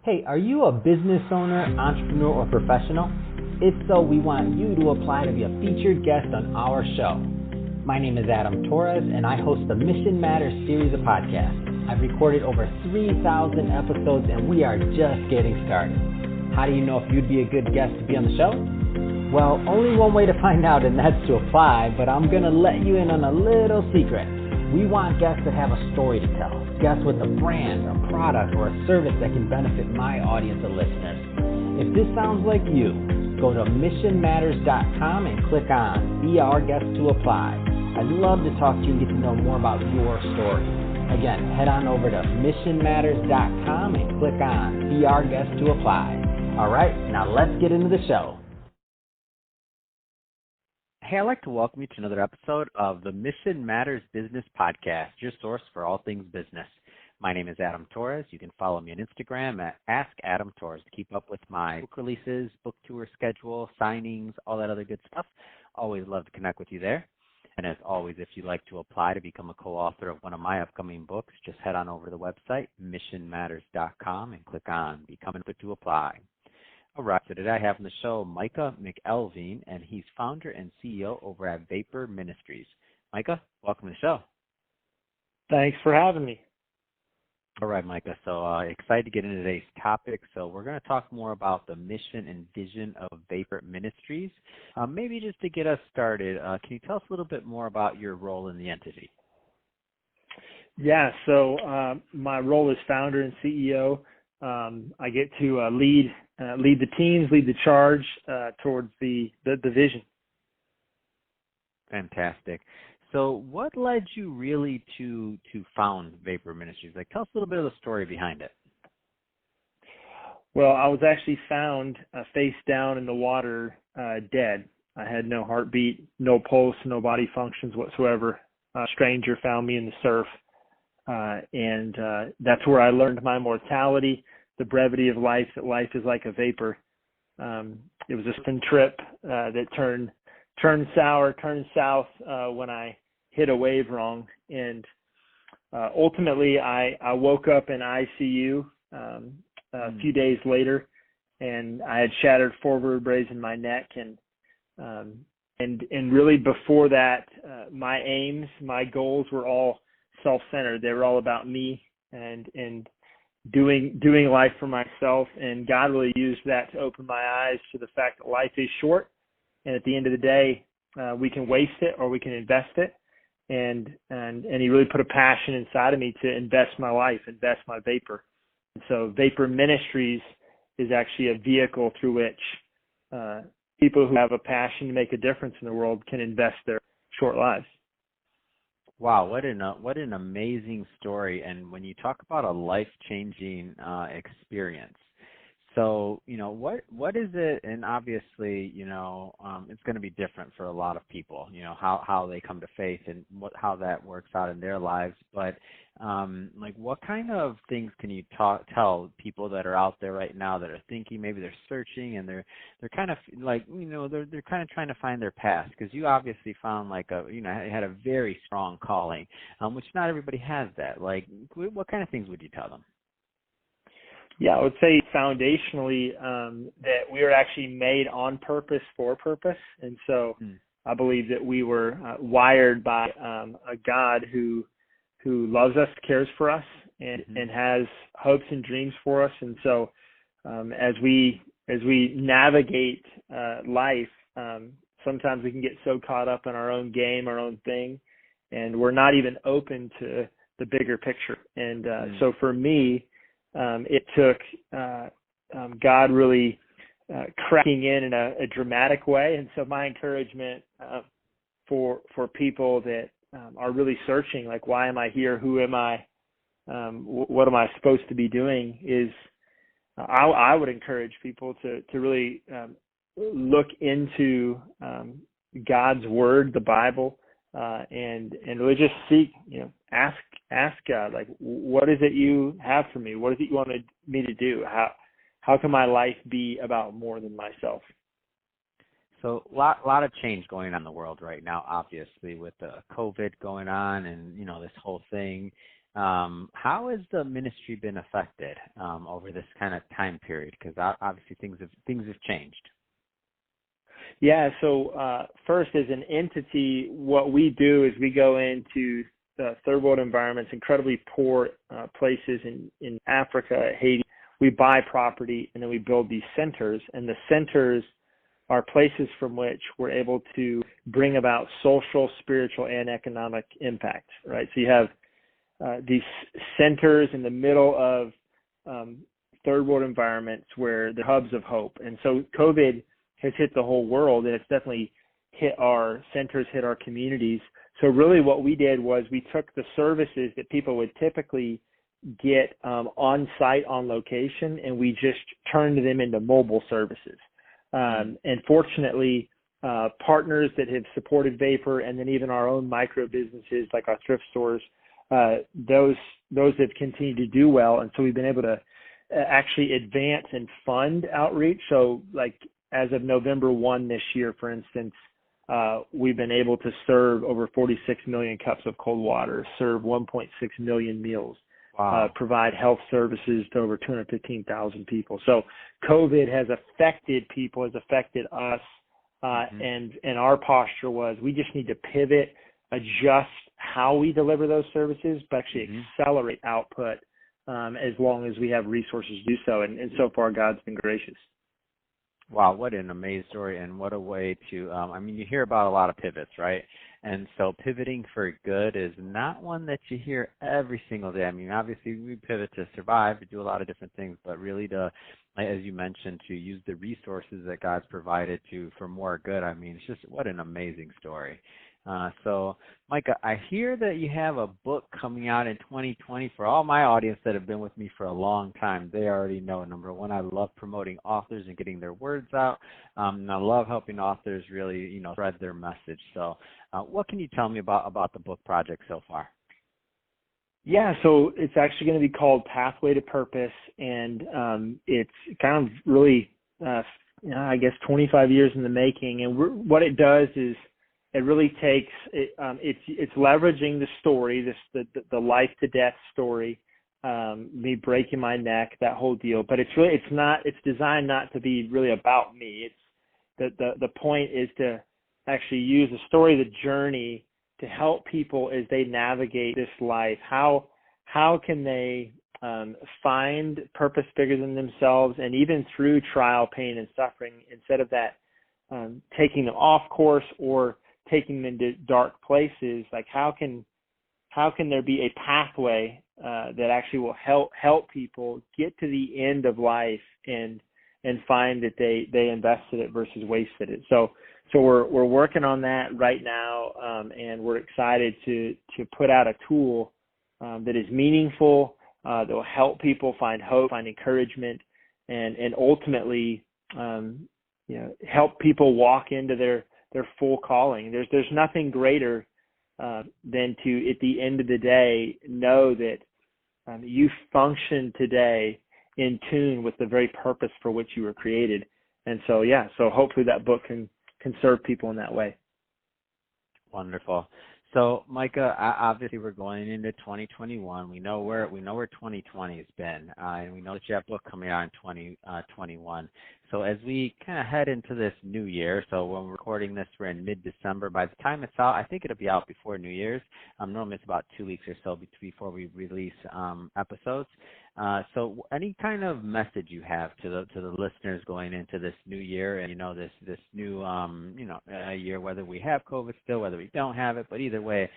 Hey, are you a business owner, entrepreneur, or professional? If so, we want you to apply to be a featured guest on our show. My name is Adam Torres, and I host the Mission Matters series of podcasts. I've recorded over 3,000 episodes, and we are just getting started. How do you know if you'd be a good guest to be on the show? Well, only one way to find out, and that's to apply, but I'm going to let you in on a little secret. We want guests that have a story to tell, guests with a brand, a product, or a service that can benefit my audience of listeners. If this sounds like you, go to missionmatters.com and click on Be Our Guest to apply. I'd love to talk to you and get to know more about your story. Again, head on over to missionmatters.com and click on Be Our Guest to apply. All right, now let's get into the show. Hey, I'd like to welcome you to another episode of the Mission Matters Business Podcast, your source for all things business. My name is Adam Torres. You can follow me on Instagram at AskAdamTorres to keep up with my book releases, book tour schedule, signings, all that other good stuff. Always love to connect with you there. And as always, if you'd like to apply to become a co-author of one of my upcoming books, just head on over to the website, missionmatters.com, and click on Become Input to Apply. All right, so today I have on the show Micah McElveen, and he's founder and CEO over at Vapor Ministries. Micah, welcome to the show. Thanks for having me. All right, Micah, so excited to get into today's topic. So we're going to talk more about the mission and vision of Vapor Ministries. Maybe just to get us started, can you tell us a little bit more about your role in the entity? Yeah, so my role as founder and CEO, I get to lead the teams, lead the charge towards the vision. Fantastic. So what led you really to found Vapor Ministries? Like, tell us a little bit of the story behind it. Well, I was actually found face down in the water, dead. I had no heartbeat, no pulse, no body functions whatsoever. A stranger found me in the surf, and that's where I learned my mortality, the brevity of life, that life is like a vapor. It was a spin trip that turned sour, turned south when I hit a wave wrong. And ultimately, I woke up in ICU a few days later, and I had shattered 4 vertebrae in my neck. And really before that, my aims, my goals were all self-centered. They were all about me and doing life for myself, and God really used that to open my eyes to the fact that life is short, and at the end of the day, we can waste it or we can invest it, and He really put a passion inside of me to invest my life, invest my vapor. And so Vapor Ministries is actually a vehicle through which people who have a passion to make a difference in the world can invest their short lives. Wow, what an amazing story. And when you talk about a life-changing experience, so, what is it? And obviously, it's going to be different for a lot of people, how they come to faith and how that works out in their lives. But what kind of things can you tell people that are out there right now that are thinking, maybe they're searching and they're kind of like, they're kind of trying to find their path, because you obviously found had a very strong calling, which not everybody has that. Like, what kind of things would you tell them? Yeah, I would say foundationally that we are actually made on purpose for purpose. And so I believe that we were wired by a God who loves us, cares for us, and has hopes and dreams for us. And so as we navigate life, sometimes we can get so caught up in our own game, our own thing, and we're not even open to the bigger picture. And so for me, it took God really cracking in a dramatic way. And so my encouragement for people that are really searching, like, why am I here? Who am I? What am I supposed to be doing? Is I would encourage people to really look into God's Word, the Bible, and really just seek, ask God, like, what is it you have for me? What is it you wanted me to do? How can my life be about more than myself? So a lot of change going on in the world right now, obviously, with the COVID going on and, this whole thing. How has the ministry been affected over this kind of time period? Because obviously things have changed. Yeah. So first, as an entity, what we do is we go into third world environments, incredibly poor places in Africa, Haiti. We buy property and then we build these centers, and the centers are places from which we're able to bring about social, spiritual, and economic impact, right? So you have these centers in the middle of third world environments where they're hubs of hope. And so COVID has hit the whole world, and it's definitely hit our centers, hit our communities. So really what we did was we took the services that people would typically get on site, on location, and we just turned them into mobile services. And fortunately, partners that have supported Vapor, and then even our own micro businesses like our thrift stores, those have continued to do well. And so we've been able to actually advance and fund outreach. So like as of November 1 this year, for instance, we've been able to serve over 46 million cups of cold water, serve 1.6 million meals. Wow. Provide health services to over 215,000 people. So COVID has affected people, has affected us, and our posture was we just need to pivot, adjust how we deliver those services, but actually accelerate output as long as we have resources to do so. And so far, God's been gracious. Wow, what an amazing story, and what a way to, you hear about a lot of pivots, right? And so pivoting for good is not one that you hear every single day. I mean, obviously we pivot to survive, to do a lot of different things, but really to, as you mentioned, to use the resources that God's provided for more good. I mean, it's just, what an amazing story. So, Micah, I hear that you have a book coming out in 2020. For all my audience that have been with me for a long time, they already know, number one, I love promoting authors and getting their words out. And I love helping authors really, spread their message. So what can you tell me about the book project so far? Yeah, so it's actually going to be called Pathway to Purpose, and it's kind of really, 25 years in the making. And what it does is, it really takes it's leveraging the story, the life to death story, me breaking my neck, that whole deal. But it's designed not to be really about me. It's the point is to actually use the story, the journey, to help people as they navigate this life. How can they find purpose bigger than themselves, and even through trial, pain, and suffering, instead of that taking them off course or taking them into dark places, like how can there be a pathway that actually will help people get to the end of life and find that they invested it versus wasted it. So we're working on that right now, and we're excited to put out a tool that is meaningful, that will help people find hope, find encouragement, and ultimately help people walk into their full calling. There's nothing greater than to, at the end of the day, know that you function today in tune with the very purpose for which you were created. And so hopefully that book can serve people in that way. Wonderful. So, Micah, obviously we're going into 2021. We know where 2020 has been, and we know that you have a book coming out in 2021. So as we kind of head into this new year, so when we're recording this, we're in mid-December. By the time it's out, I think it'll be out before New Year's. Normally it's about 2 weeks or so before we release episodes. So any kind of message you have to the listeners going into this new year, and this new year, whether we have COVID still, whether we don't have it, but either way,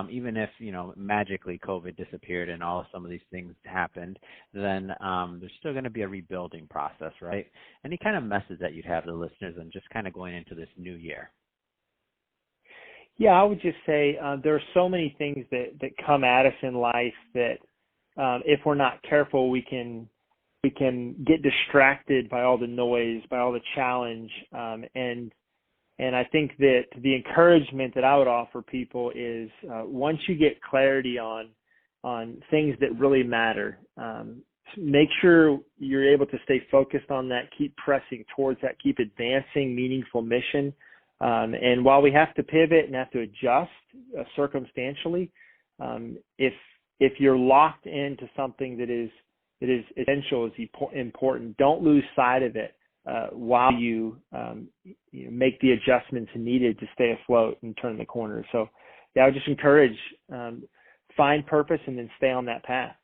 even if magically COVID disappeared and some of these things happened, then there's still going to be a rebuilding process, right? Any kind of message that you'd have to the listeners and just kind of going into this new year? Yeah, I would just say there are so many things that come at us in life that if we're not careful, we can get distracted by all the noise, by all the challenge, and I think that the encouragement that I would offer people is once you get clarity on things that really matter, make sure you're able to stay focused on that, keep pressing towards that, keep advancing meaningful mission. And while we have to pivot and have to adjust circumstantially, if you're locked into something that is essential, is important, don't lose sight of it while you make the adjustments needed to stay afloat and turn the corner. So, yeah, I would just encourage find purpose and then stay on that path.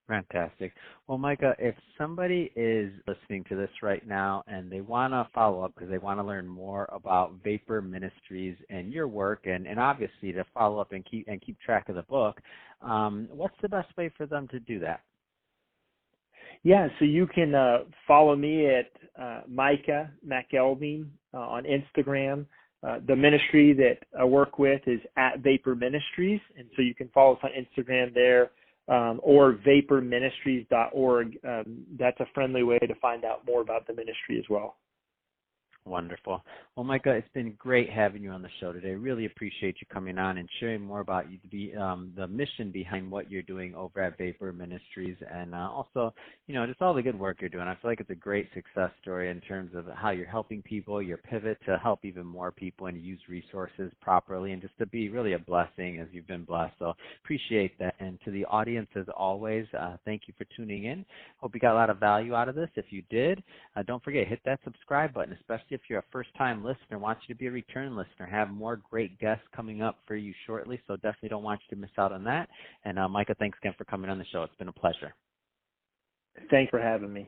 Fantastic. Well, Micah, if somebody is listening to this right now and they want to follow up because they want to learn more about Vapor Ministries and your work, and obviously to follow up and keep track of the book, what's the best way for them to do that? Yeah, so you can follow me at Micah McElveen on Instagram. The ministry that I work with is at Vapor Ministries, and so you can follow us on Instagram there, or vaporministries.org. That's a friendly way to find out more about the ministry as well. Wonderful. Well, Micah, it's been great having you on the show today. Really appreciate you coming on and sharing more about the mission behind what you're doing over at Vapor Ministries, and also, just all the good work you're doing. I feel like it's a great success story in terms of how you're helping people, your pivot to help even more people and use resources properly, and just to be really a blessing as you've been blessed. So appreciate that. And to the audience, as always, thank you for tuning in. Hope you got a lot of value out of this. If you did, don't forget, hit that subscribe button, especially if you're a first-time listener, want you to be a return listener. Have more great guests coming up for you shortly, so definitely don't want you to miss out on that. And Micah, thanks again for coming on the show. It's been a pleasure. Thanks for having me.